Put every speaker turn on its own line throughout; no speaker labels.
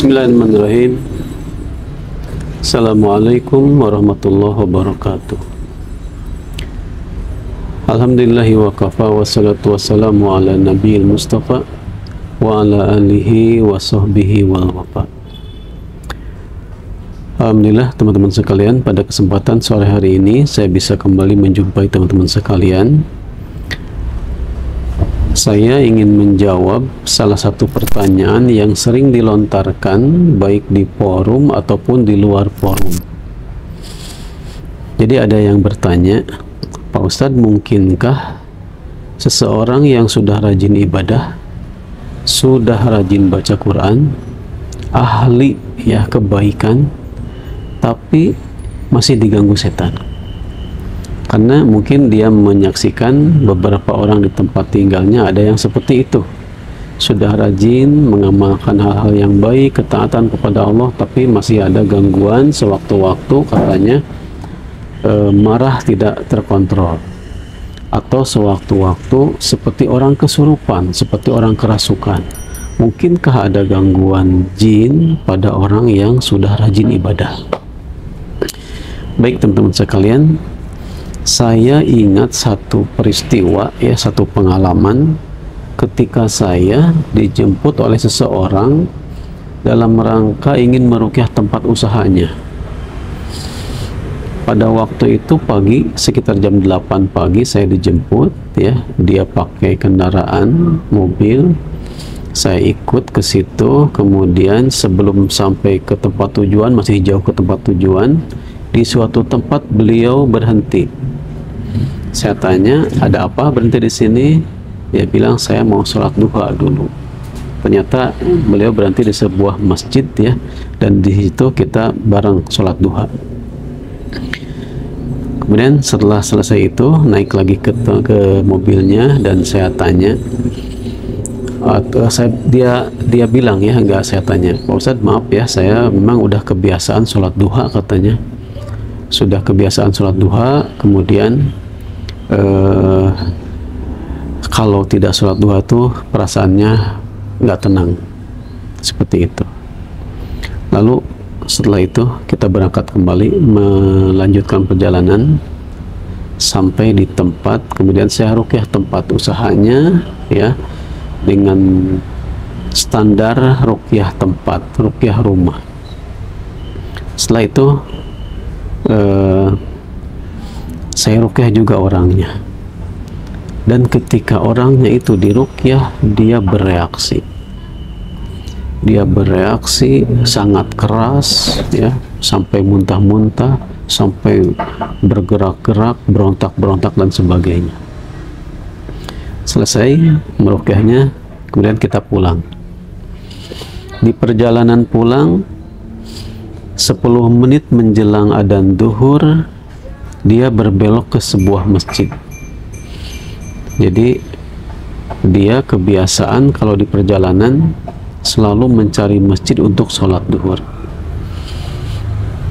Bismillahirrahmanirrahim. Assalamualaikum warahmatullahi wabarakatuh. Alhamdulillahi wa kafa wa salatu wassalamu ala nabiyil mustafa wa ala alihi wa sahbihi wal wafa. Alhamdulillah teman-teman sekalian, pada kesempatan sore hari ini saya bisa kembali menjumpai teman-teman sekalian. Saya ingin menjawab salah satu pertanyaan yang sering dilontarkan baik di forum ataupun di luar forum. Jadi ada yang bertanya, Pak Ustadz, mungkinkah seseorang yang sudah rajin ibadah, sudah rajin baca Quran, ahli ya kebaikan, tapi masih diganggu setan? Karena mungkin dia menyaksikan beberapa orang di tempat tinggalnya ada yang seperti itu, sudah rajin mengamalkan hal-hal yang baik, ketaatan kepada Allah, tapi masih ada gangguan sewaktu-waktu, katanya marah tidak terkontrol, atau sewaktu-waktu seperti orang kesurupan, seperti orang kerasukan. Mungkinkah ada gangguan jin pada orang yang sudah rajin ibadah? Baik teman-teman sekalian, saya ingat satu peristiwa, ya, satu pengalaman ketika saya dijemput oleh seseorang dalam rangka ingin meruqyah tempat usahanya. Pada waktu itu pagi, sekitar jam 8 pagi saya dijemput, ya. Dia pakai kendaraan mobil, saya ikut ke situ. Kemudian sebelum sampai ke tempat tujuan, masih jauh ke tempat tujuan, di suatu tempat beliau berhenti. Saya tanya, ada apa berhenti di sini? Dia bilang, saya mau sholat duha dulu. Ternyata beliau berhenti di sebuah masjid, ya, dan di situ kita bareng sholat duha. Kemudian setelah selesai itu naik lagi ke mobilnya dan saya tanya, dia bilang, ya, enggak, saya tanya, Pak Ustadz, maaf ya, saya memang udah kebiasaan sholat duha, katanya. Sudah kebiasaan sholat duha, kemudian kalau tidak sholat duha tuh perasaannya nggak tenang, seperti itu. Lalu setelah itu kita berangkat kembali melanjutkan perjalanan sampai di tempat. Kemudian saya ruqyah tempat usahanya, ya, dengan standar ruqyah tempat, ruqyah rumah. Setelah itu saya ruqyah juga orangnya, dan ketika orangnya itu diruqyah, dia bereaksi sangat keras, ya, sampai muntah-muntah, sampai bergerak-gerak, berontak-berontak dan sebagainya. Selesai meruqyahnya, kemudian kita pulang. Di perjalanan pulang, 10 menit menjelang adzan zuhur, dia berbelok ke sebuah masjid. Jadi dia kebiasaan kalau di perjalanan selalu mencari masjid untuk sholat duhur.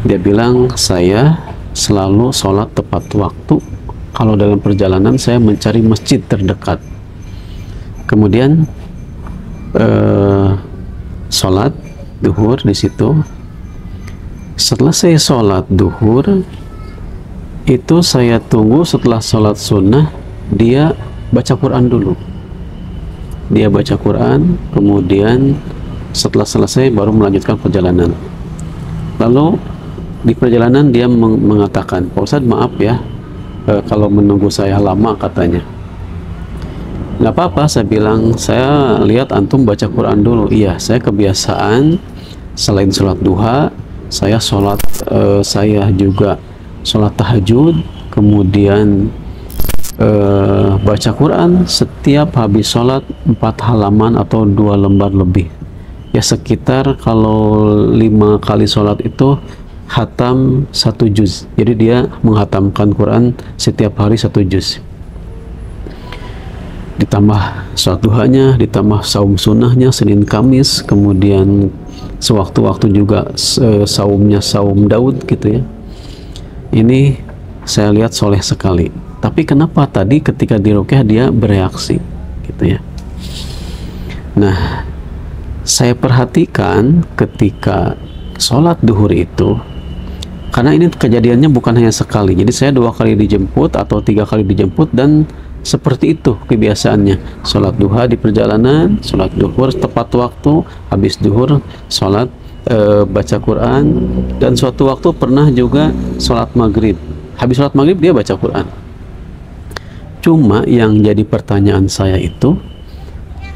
Dia bilang, saya selalu sholat tepat waktu. Kalau dalam perjalanan saya mencari masjid terdekat. Kemudian sholat duhur di situ. Setelah saya sholat duhur, itu saya tunggu setelah sholat sunnah, dia baca Quran dulu. Dia baca Quran, kemudian setelah selesai baru melanjutkan perjalanan. Lalu di perjalanan dia mengatakan, Pak Ustadz, maaf ya, kalau menunggu saya lama, katanya. Nggak apa-apa, saya bilang, saya lihat antum baca Quran dulu. Iya, saya kebiasaan selain sholat duha, saya juga sholat tahajud, kemudian baca Quran setiap habis sholat 4 halaman atau 2 lembar lebih, ya, sekitar kalau 5 kali sholat itu khatam 1 juz. Jadi dia menghatamkan Quran setiap hari 1 juz, ditambah sholat duhanya, ditambah saum sunnahnya Senin Kamis, kemudian sewaktu-waktu juga saumnya saum Daud, gitu ya. Ini saya lihat soleh sekali. Tapi kenapa tadi ketika diruqyah dia bereaksi, gitu ya. Nah, Saya perhatikan ketika sholat duhur itu, karena ini kejadiannya bukan hanya sekali, jadi saya 2 kali dijemput atau 3 kali dijemput, dan seperti itu kebiasaannya. Sholat duha di perjalanan, sholat duhur tepat waktu, habis duhur sholat baca Quran, dan suatu waktu pernah juga sholat maghrib, habis sholat maghrib dia baca Quran. Cuma yang jadi pertanyaan saya itu,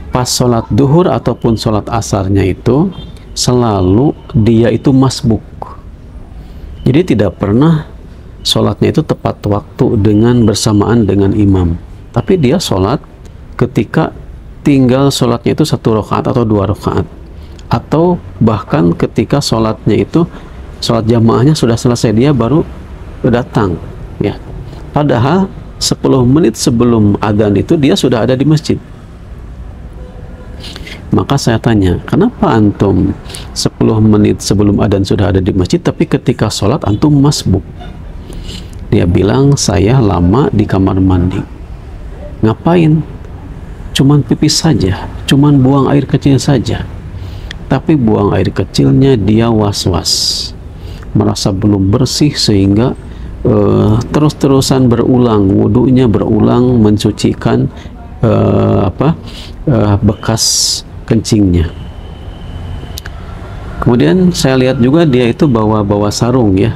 pas sholat duhur ataupun sholat asarnya itu selalu dia itu masbuk. Jadi tidak pernah sholatnya itu tepat waktu dengan bersamaan dengan imam, tapi dia sholat ketika tinggal sholatnya itu 1 rakaat atau 2 rakaat, atau bahkan ketika sholatnya itu sholat jamaahnya sudah selesai dia baru datang, ya. Padahal 10 menit sebelum adzan itu dia sudah ada di masjid. Maka saya tanya, kenapa antum 10 menit sebelum adzan sudah ada di masjid, tapi ketika sholat antum masbuk? Dia bilang, saya lama di kamar mandi. Ngapain? Cuman pipis saja, cuman buang air kecil saja. Tapi buang air kecilnya dia was-was, merasa belum bersih, sehingga terus-terusan berulang, wudunya berulang mencucikan bekas kencingnya. Kemudian saya lihat juga dia itu bawa sarung, ya,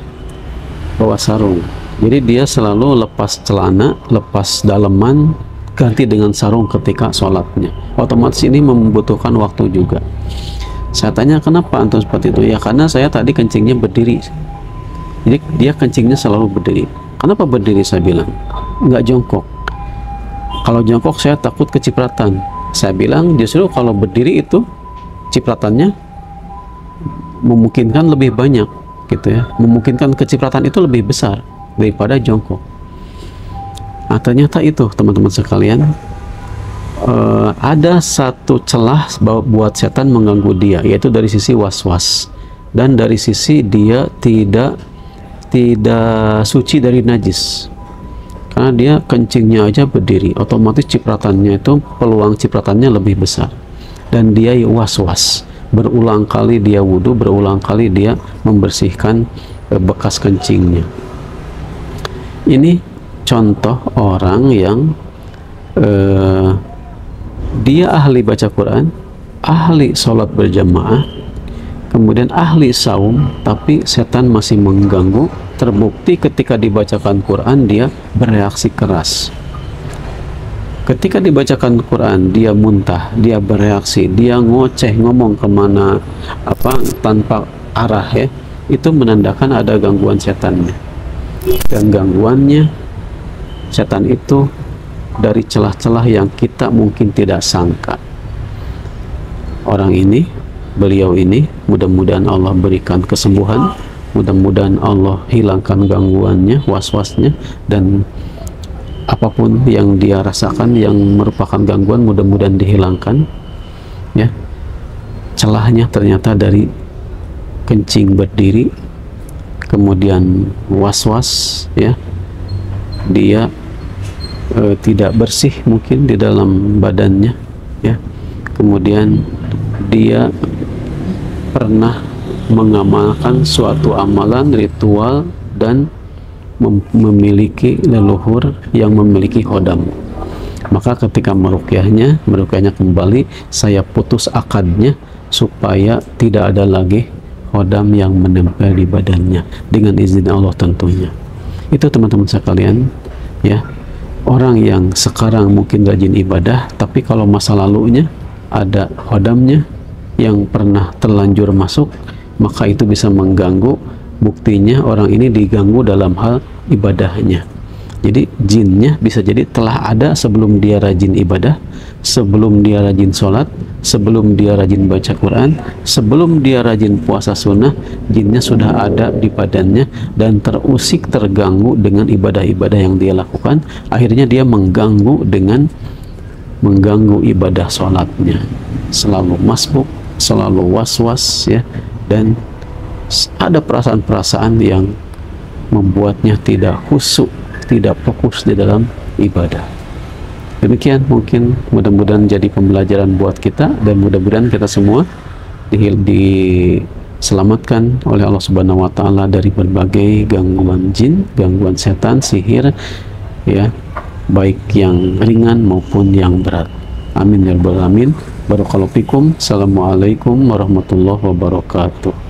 bawa sarung. Jadi dia selalu lepas celana, lepas daleman, ganti dengan sarung ketika sholatnya. Otomatis ini membutuhkan waktu juga. Saya tanya, kenapa antum seperti itu? Ya karena saya tadi kencingnya berdiri. Jadi dia kencingnya selalu berdiri. Kenapa berdiri? Saya bilang, nggak jongkok. Kalau jongkok saya takut kecipratan. Saya bilang justru kalau berdiri itu cipratannya memungkinkan lebih banyak, gitu ya, memungkinkan kecipratan itu lebih besar daripada jongkok. Nah, ternyata itu teman-teman sekalian, ada satu celah buat setan mengganggu dia, yaitu dari sisi was-was dan dari sisi dia tidak suci dari najis. Karena dia kencingnya aja berdiri, otomatis cipratannya itu, peluang cipratannya lebih besar, dan dia was-was, berulang kali dia wudhu, berulang kali dia membersihkan bekas kencingnya. Ini contoh orang yang dia ahli baca Quran, ahli sholat berjamaah, kemudian ahli saum, tapi setan masih mengganggu. Terbukti ketika dibacakan Quran dia bereaksi keras. Ketika dibacakan Quran dia muntah, dia bereaksi, dia ngoceh, ngomong kemana tanpa arah, ya. Itu menandakan ada gangguan setannya. Dan gangguannya setan itu dari celah-celah yang kita mungkin tidak sangka. Orang ini, beliau ini, mudah-mudahan Allah berikan kesembuhan, mudah-mudahan Allah hilangkan gangguannya, was-wasnya, dan apapun yang dia rasakan yang merupakan gangguan mudah-mudahan dihilangkan, ya. Celahnya ternyata dari kencing berdiri, kemudian was-was, ya, dia tidak bersih mungkin di dalam badannya, ya. Kemudian dia pernah mengamalkan suatu amalan ritual dan memiliki leluhur yang memiliki hodam. Maka ketika meruqyahnya kembali, saya putus akadnya supaya tidak ada lagi hodam yang menempel di badannya, dengan izin Allah tentunya. Itu teman-teman sekalian, ya. Orang yang sekarang mungkin rajin ibadah, tapi kalau masa lalunya ada hodamnya yang pernah terlanjur masuk, maka itu bisa mengganggu. Buktinya orang ini diganggu dalam hal ibadahnya. Jadi jinnya bisa jadi telah ada sebelum dia rajin ibadah, sebelum dia rajin sholat, sebelum dia rajin baca Quran, sebelum dia rajin puasa sunnah, jinnya sudah ada di badannya dan terusik, terganggu dengan ibadah-ibadah yang dia lakukan. Akhirnya dia mengganggu ibadah sholatnya, selalu masbuk, selalu was-was, ya, dan ada perasaan-perasaan yang membuatnya tidak khusyuk, tidak fokus di dalam ibadah. Demikian mungkin, mudah-mudahan jadi pembelajaran buat kita, dan mudah-mudahan kita semua diselamatkan oleh Allah Subhanahu wa taala dari berbagai gangguan jin, gangguan setan, sihir, ya, baik yang ringan maupun yang berat. Amin ya rabbal alamin. Barakallahu fikum. Assalamualaikum warahmatullahi wabarakatuh.